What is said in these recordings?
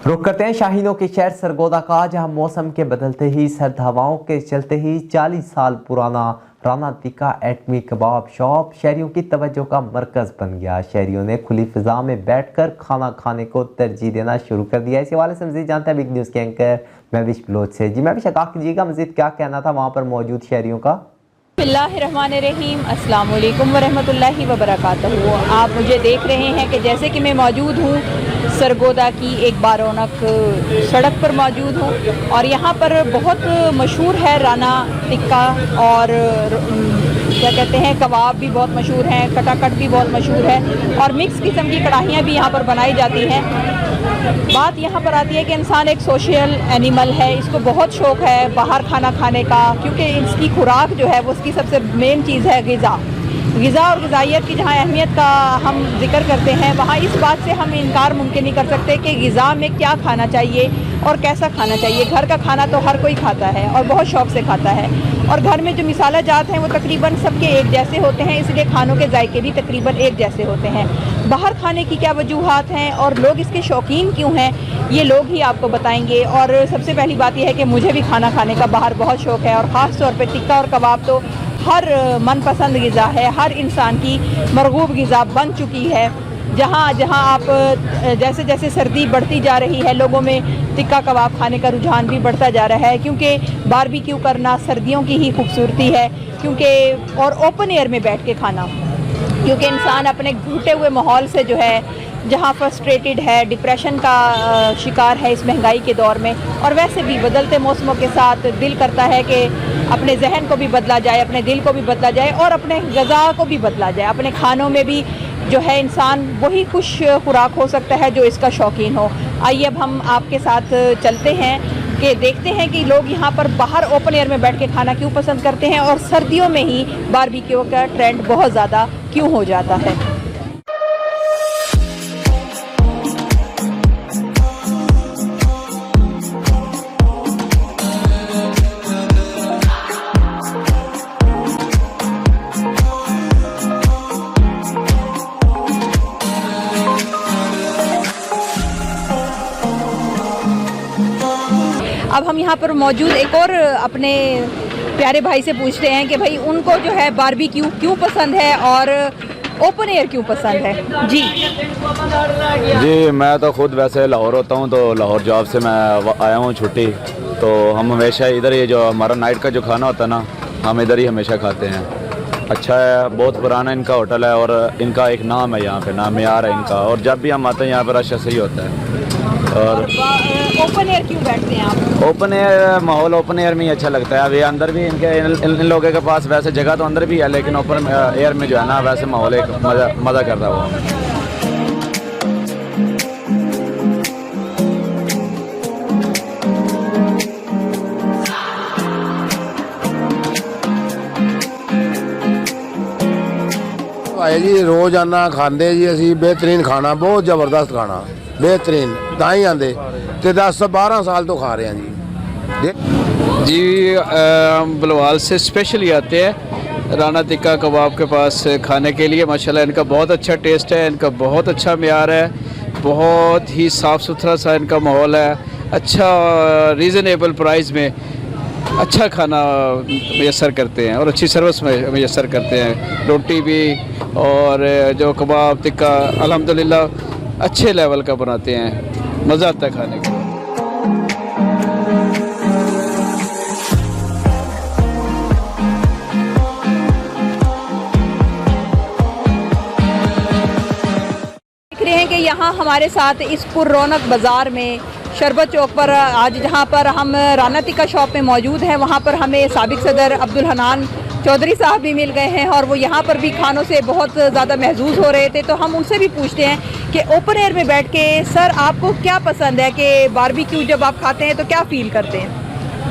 रुक करते हैं शाहीनों के शहर सरगोदा का, जहां मौसम के बदलते ही सर्द हवाओं के चलते ही 40 साल पुराना राना तिक्का एटमी कबाब शॉप शहरियों की तवज्जो का मरकज बन गया। शहरियों ने खुली फिजा में बैठकर खाना खाने को तरजीह देना शुरू कर दिया। इस हवाले से मजीद जानते हैं बिग न्यूज़ के एंकर महविश बलोच से। जी महविश, आगाह कीजिएगा, मजीद क्या कहना था वहाँ पर मौजूद शहरियों का? बिस्मिल्लाहिर्रहमानिर्रहीम, अस्सलाम वालेकुम वरहमतुल्लाहि वबरकातुहू। आप मुझे देख रहे हैं कि जैसे कि मैं मौजूद हूँ सरगोदा की एक बारौनक सड़क पर मौजूद हूँ और यहाँ पर बहुत मशहूर है राना तिक्का और क्या कहते हैं कबाब भी बहुत मशहूर हैं, कटाकट भी बहुत मशहूर है और मिक्स किस्म की कढ़ाइयाँ भी यहाँ पर बनाई जाती हैं। बात यहाँ पर आती है कि इंसान एक सोशल एनिमल है, इसको बहुत शौक़ है बाहर खाना खाने का, क्योंकि इसकी खुराक जो है वो उसकी सबसे मेन चीज़ है ग़िज़ा और ग़िज़ाइयत की जहाँ अहमियत का हम जिक्र करते हैं, वहाँ इस बात से हम इनकार मुमकिन नहीं कर सकते कि ग़िज़ा में क्या खाना चाहिए और कैसा खाना चाहिए। घर का खाना तो हर कोई खाता है और बहुत शौक़ से खाता है और घर में जो मिसाला जात हैं वो तकरीबन सबके एक जैसे होते हैं, इसलिए खानों के जायके भी तकरीबन एक जैसे होते हैं। बाहर खाने की क्या वजूहात हैं और लोग इसके शौकीन क्यों हैं, ये लोग ही आपको बताएंगे। और सबसे पहली बात यह है कि मुझे भी खाना खाने का बाहर बहुत शौक़ है और ख़ास तौर पर टिक्का और कबाब तो हर मनपसंद ग़िज़ा है, हर इंसान की मरगूब ग़िज़ा बन चुकी है। जहाँ जहाँ आप जैसे जैसे सर्दी बढ़ती जा रही है, लोगों में टिक्का कबाब खाने का रुझान भी बढ़ता जा रहा है, क्योंकि बारबेक्यू करना सर्दियों की ही खूबसूरती है, क्योंकि और ओपन एयर में बैठ के खाना, क्योंकि इंसान अपने घुटे हुए माहौल से जो है जहाँ फ्रस्ट्रेटेड है, डिप्रेशन का शिकार है इस महंगाई के दौर में, और वैसे भी बदलते मौसमों के साथ दिल करता है कि अपने जहन को भी बदला जाए, अपने दिल को भी बदला जाए और अपने ग़िज़ा को भी बदला जाए। अपने खानों में भी जो है इंसान वही खुश खुराक हो सकता है जो इसका शौकीन हो। आइए अब हम आपके साथ चलते हैं कि देखते हैं कि लोग यहाँ पर बाहर ओपन एयर में बैठ के खाना क्यों पसंद करते हैं और सर्दियों में ही बारबेक्यू का ट्रेंड बहुत ज़्यादा क्यों हो जाता है। अब हम यहाँ पर मौजूद एक और अपने प्यारे भाई से पूछते हैं कि भाई उनको जो है बारबेक्यू क्यों पसंद है और ओपन एयर क्यों पसंद है। जी मैं तो खुद वैसे लाहौर होता हूँ, तो लाहौर जॉब से मैं आया हूँ छुट्टी, तो हम हमेशा इधर ही जो हमारा नाइट का जो खाना होता है ना, हम इधर ही हमेशा खाते हैं। अच्छा है, बहुत पुराना इनका होटल है और इनका एक नाम है यहाँ पे, नाम यार है इनका, और जब भी हम आते हैं यहाँ पर अच्छा सही होता है। और ओपन एयर क्यों बैठते हैं आप? ओपन एयर माहौल ओपन एयर में ही अच्छा लगता है। अभी अंदर भी इन लोगों के पास वैसे जगह तो अंदर भी है, लेकिन ओपन एयर में जो है ना वैसे माहौल एक मज़ा कर रहा है वो। भाई जी रोज़ाना खाते जी असी बेहतरीन खाना, बहुत ज़बरदस्त खाना, बेहतरीन ਤਾਂ ਹੀ आते तो 10-12 साल तो खा रहे हैं जी। बलवाल से स्पेशली आते हैं राना तिक्का कबाब के पास खाने के लिए। माशाल्लाह इनका बहुत अच्छा टेस्ट है, इनका बहुत अच्छा मेयार है, बहुत ही साफ़ सुथरा सा इनका माहौल है, अच्छा रीज़नेबल प्राइस में अच्छा खाना मैसर करते हैं और अच्छी सर्विस में मैसर करते हैं। रोटी भी और जो कबाब तिक्का अल्हम्दुलिल्लाह अच्छे लेवल का बनाते हैं, मज़ा आता है खाने का। देख रहे हैं कि यहाँ हमारे साथ इस पुररौनक बाज़ार में शरबत चौक पर आज जहाँ पर हम राना तिक्का शॉप में मौजूद हैं, वहाँ पर हमें साबिक सदर अब्दुल हनान चौधरी साहब भी मिल गए हैं और वो यहाँ पर भी खानों से बहुत ज़्यादा महजूज हो रहे थे। तो हम उनसे भी पूछते हैं कि ओपन एयर में बैठ के सर आपको क्या पसंद है, कि बारबेक्यू जब आप खाते हैं तो क्या फ़ील करते हैं?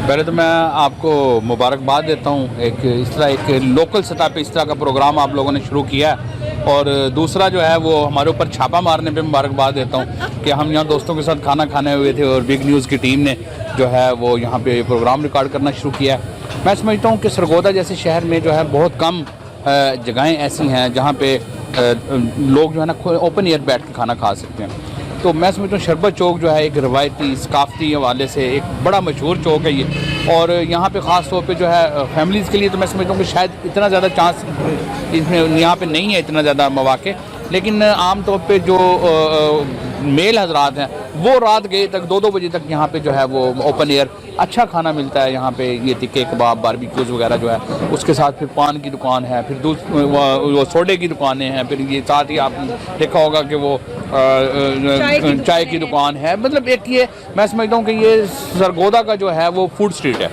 पहले तो मैं आपको मुबारकबाद देता हूँ, एक इस तरह एक लोकल सतह पे इस तरह का प्रोग्राम आप लोगों ने शुरू किया है, और दूसरा जो है वो हमारे ऊपर छापा मारने पे मुबारकबाद देता हूँ कि हम यहाँ दोस्तों के साथ खाना खाने हुए थे और बिग न्यूज़ की टीम ने जो है वो यहाँ पे प्रोग्राम रिकॉर्ड करना शुरू किया है। मैं समझता हूँ कि सरगोदा जैसे शहर में जो है बहुत कम जगहें ऐसी हैं जहाँ पे लोग जो है ना ओपन एयर बैठ के खाना खा सकते हैं। तो मैं समझता हूँ शरबत चौक जो है एक रवायती सकाफती हवाले से एक बड़ा मशहूर चौक है ये, और यहाँ पे ख़ास तौर पे जो है फैमिलीज़ के लिए तो मैं समझता हूँ कि शायद इतना ज़्यादा चांस इसमें यहाँ पे नहीं है, इतना ज़्यादा मौके, लेकिन आम तौर पे जो मेल हजरात हैं वो रात गए तक 2-2 बजे तक यहाँ पे जो है वो ओपन एयर अच्छा खाना मिलता है। यहाँ पे ये टिक्के कबाब, बारबेक्यूज़ वगैरह जो है, उसके साथ फिर पान की दुकान है, फिर वो सोडे की दुकानें हैं, फिर ये साथ ही आपने देखा होगा कि वो चाय की दुकान है। मतलब एक ये मैं समझता हूँ कि ये सरगोदा का जो है वो फूड स्ट्रीट है,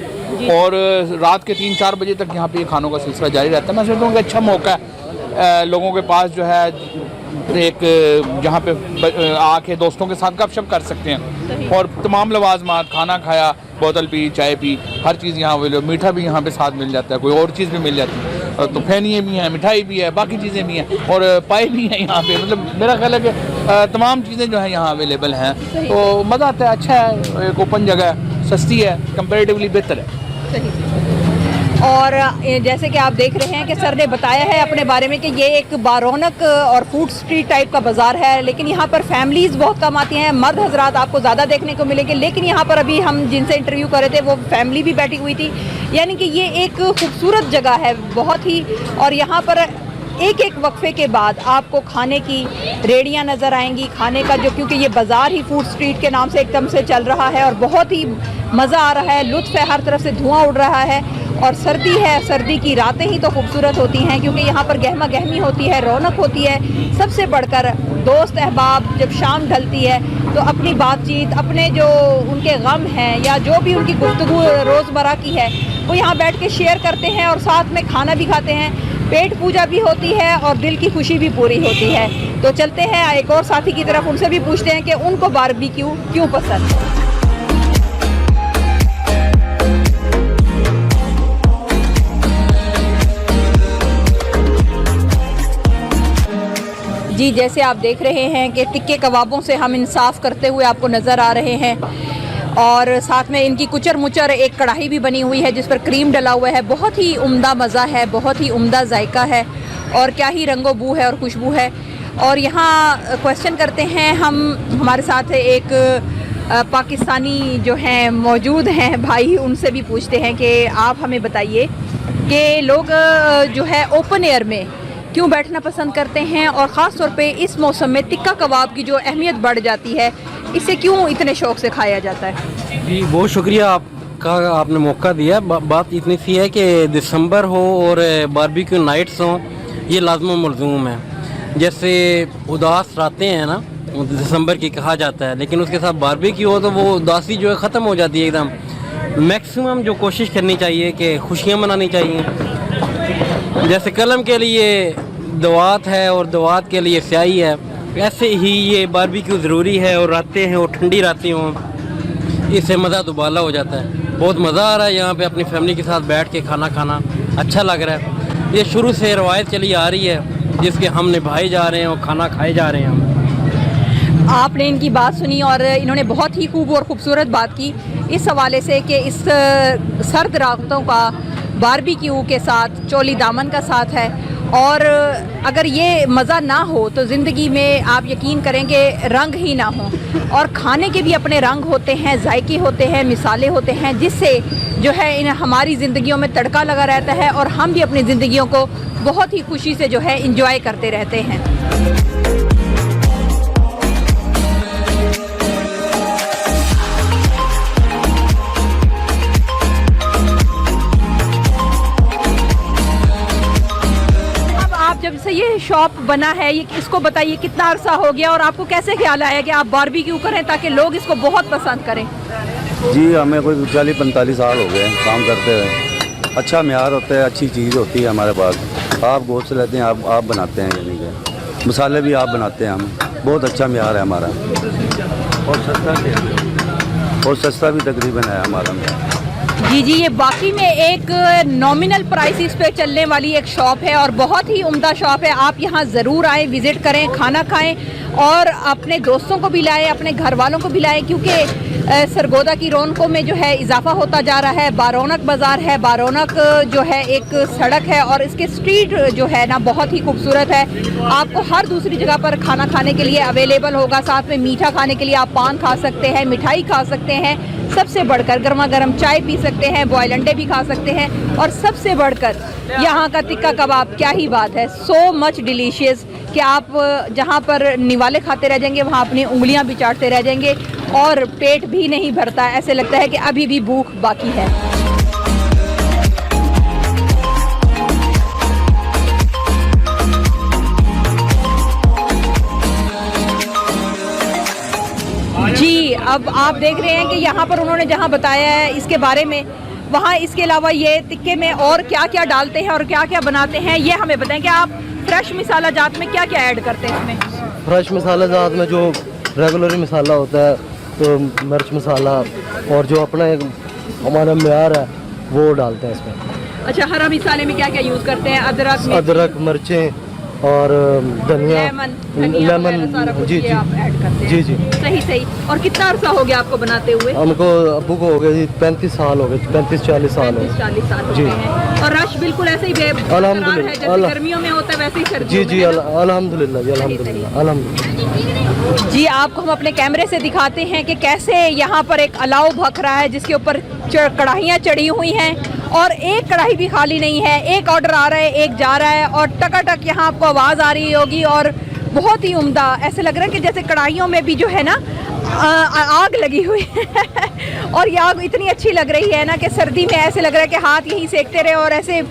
और रात के 3-4 बजे तक यहाँ पे ये खानों का सिलसिला जारी रहता है। मैं समझता हूँ कि अच्छा मौका है लोगों के पास जो है एक जहाँ पे आके दोस्तों के साथ गपशप कर सकते हैं, और तमाम लवाजमात, खाना खाया, बोतल पी, चाय पी, हर चीज़ यहाँ अवेलेबल, मीठा भी यहाँ पे साथ मिल जाता है, कोई और चीज़ भी मिल जाती है, तो फैनिए भी हैं, मिठाई भी है, बाकी चीज़ें भी हैं, और पाए भी हैं यहाँ पे। मतलब मेरा ख्याल है कि तमाम चीज़ें जो है यहाँ अवेलेबल हैं, तो मज़ा आता है, अच्छा है, एक ओपन जगह है, सस्ती है, कंपेरेटिवली बेहतर है। और जैसे कि आप देख रहे हैं कि सर ने बताया है अपने बारे में कि ये एक बारौनक और फूड स्ट्रीट टाइप का बाज़ार है, लेकिन यहाँ पर फैमिलीज़ बहुत कम आती हैं, मर्द हजरात आपको ज़्यादा देखने को मिलेंगे, लेकिन यहाँ पर अभी हम जिनसे इंटरव्यू कर रहे थे वो फैमिली भी बैठी हुई थी। यानी कि ये एक खूबसूरत जगह है बहुत ही, और यहाँ पर एक एक वक्फे के बाद आपको खाने की रेडियाँ नज़र आएंगी, खाने का जो, क्योंकि ये बाज़ार ही फूड स्ट्रीट के नाम से एकदम से चल रहा है और बहुत ही मज़ा आ रहा है, लुत्फ़ है, हर तरफ से धुआं उड़ रहा है, और सर्दी है, सर्दी की रातें ही तो खूबसूरत होती हैं क्योंकि यहाँ पर गहमा गहमी होती है, रौनक होती है। सबसे बढ़कर दोस्त अहबाब जब शाम ढलती है तो अपनी बातचीत, अपने जो उनके गम हैं या जो भी उनकी गुफ्तगू रोज़मर्रा की है वो यहाँ बैठ के शेयर करते हैं, और साथ में खाना भी खाते हैं, पेट पूजा भी होती है और दिल की खुशी भी पूरी होती है। तो चलते हैं एक और साथी की तरफ, उनसे भी पूछते हैं कि उनको बारबेक्यू क्यों पसंद है। जी, जैसे आप देख रहे हैं कि टिक्के कबाबों से हम इंसाफ करते हुए आपको नज़र आ रहे हैं, और साथ में इनकी कुचर मुचर एक कढ़ाई भी बनी हुई है जिस पर क्रीम डला हुआ है। बहुत ही उम्दा मज़ा है, बहुत ही उम्दा जायका है, और क्या ही रंगो बू है और खुशबू है। और यहाँ क्वेश्चन करते हैं हम, हमारे साथ एक पाकिस्तानी जो हैं मौजूद हैं भाई, उनसे भी पूछते हैं कि आप हमें बताइए कि लोग जो है ओपन एयर में क्यों बैठना पसंद करते हैं, और ख़ास तौर पे इस मौसम में टिक्का कबाब की जो अहमियत बढ़ जाती है, इसे क्यों इतने शौक़ से खाया जाता है। जी बहुत शुक्रिया आपका, आपने मौका दिया। बात इतनी सी है कि दिसंबर हो और बारबेक्यू नाइट्स हों, ये लाज़िम मलज़ूम है। जैसे उदास रातें हैं ना, दिसंबर की कहा जाता है, लेकिन उसके साथ बारबेक्यू हो तो वो उदासी जो है ख़त्म हो जाती है एकदम। मैक्सिमम जो कोशिश करनी चाहिए कि खुशियाँ मनानी चाहिए। जैसे कलम के लिए दवात है और दवात के लिए स्याही है, ऐसे ही ये बारबेक्यू ज़रूरी है, और रातें हैं और ठंडी रातें हों, इससे मज़ा दुबाला हो जाता है। बहुत मज़ा आ रहा है यहाँ पे अपनी फैमिली के साथ बैठ के खाना खाना, अच्छा लग रहा है। ये शुरू से रवायत चली आ रही है जिसके हम निभाए जा रहे हैं और खाना खाए जा रहे हैं हम। आपने इनकी बात सुनी और इन्होंने बहुत ही खूब और ख़ूबसूरत बात की इस हवाले से कि इस सर्द रातों का बारबेक्यू के साथ चोली दामन का साथ है, और अगर ये मज़ा ना हो तो ज़िंदगी में आप यकीन करेंगे रंग ही ना हो। और खाने के भी अपने रंग होते हैं, जायके होते हैं, मिसाले होते हैं, जिससे जो है इन हमारी ज़िंदगियों में तड़का लगा रहता है, और हम भी अपनी ज़िंदगियों को बहुत ही खुशी से जो है इंजॉय करते रहते हैं। जब से ये शॉप बना है, ये इसको बताइए कितना अरसा हो गया, और आपको कैसे ख्याल आया कि आप बारबेक्यू करें ताकि लोग इसको बहुत पसंद करें। जी हमें कोई 40-45 साल हो गए काम करते हुए। अच्छा म्यार होता है, अच्छी चीज़ होती है हमारे पास। आप गोश्त लेते हैं, आप बनाते हैं, यानी कि मसाले भी आप बनाते हैं। हम बहुत अच्छा म्यार है हमारा, और सस्ता भी तकरीबन है हमारा म्यार। जी जी, ये बाकी में एक नॉमिनल प्राइसेस पे चलने वाली एक शॉप है और बहुत ही उम्दा शॉप है। आप यहाँ ज़रूर आएँ, विज़िट करें, खाना खाएं और अपने दोस्तों को भी लाएं, अपने घर वालों को भी लाएं, क्योंकि सरगोदा की रौनकों में जो है इजाफा होता जा रहा है। बारौनक बाज़ार है, बारौनक जो है एक सड़क है और इसके स्ट्रीट जो है ना बहुत ही खूबसूरत है। आपको हर दूसरी जगह पर खाना खाने के लिए अवेलेबल होगा, साथ में मीठा खाने के लिए आप पान खा सकते हैं, मिठाई खा सकते हैं, सबसे बढ़कर गर्मा गर्म चाय पी सकते हैं, बॉयल अंडे भी खा सकते हैं और सबसे बढ़कर यहाँ का टिक्का कबाब, क्या ही बात है, सो मच डिलीशियस कि आप जहाँ पर निवाले खाते रह जाएंगे वहाँ अपनी उंगलियाँ भी चाटते रह जाएंगे और पेट भी नहीं भरता, ऐसे लगता है कि अभी भी भूख बाकी है। जी, अब आप देख रहे हैं कि यहाँ पर उन्होंने जहाँ बताया है इसके बारे में, वहाँ इसके अलावा ये टिक्के में और क्या क्या डालते हैं और क्या क्या बनाते हैं ये हमें बताएं कि आप फ्रेश मसाला जात में क्या क्या ऐड करते हैं इसमें? फ्रेश मसाला जात में जो रेगुलर मसाला होता है तो मिर्च मसाला और जो अपना एक हमारा म्यार है वो डालते हैं इसमें। अच्छा, हरा मसाले में क्या क्या यूज़ करते हैं? अदरक, मिर्चें और धनिया, लेमन, जी जी आप ऐड करते हैं। जी जी सही सही। और कितना अर्सा हो गया आपको बनाते हुए? हमको अबू को हो गए जी 35 साल हो गए, 35-40 साल हो गए। 40 साल हो जी। गए हैं। और रश बिल्कुल ऐसे ही अल्हम्दुलिल्लाह, है जैसे गर्मियों में होता है वैसे ही सर्दियों जी जी में है ना? अल्हम्दुलिल्लाह जी, अल्हम्दुलिल्लाह अल्हम्दुलिल्लाह। जी, आपको हम अपने कैमरे से दिखाते हैं कि कैसे यहाँ पर एक अलाव भख रहा है जिसके ऊपर कढ़ाइयाँ चढ़ी हुई हैं और एक कढ़ाई भी खाली नहीं है। एक ऑर्डर आ रहा है, एक जा रहा है और टकाटक यहाँ आपको आवाज़ आ रही होगी और बहुत ही उम्दा, ऐसे लग रहा है कि जैसे कढ़ाइयों में भी जो है ना आग लगी हुई है और ये आग इतनी अच्छी लग रही है ना कि सर्दी में ऐसे लग रहा है कि हाथ यहीं सेकते रहे और ऐसे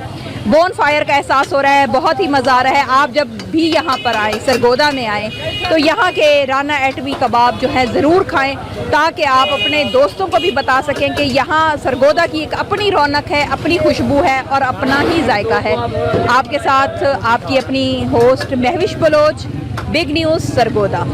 बोन फायर का एहसास हो रहा है। बहुत ही मज़ा आ रहा है। आप जब भी यहाँ पर आए, सरगोदा में आए, तो यहाँ के राना एटमी कबाब जो है ज़रूर खाएं ताकि आप अपने दोस्तों को भी बता सकें कि यहाँ सरगोदा की एक अपनी रौनक है, अपनी खुशबू है और अपना ही जायका है। आपके साथ आपकी अपनी host Mahvish Baloch, big news Sargodha.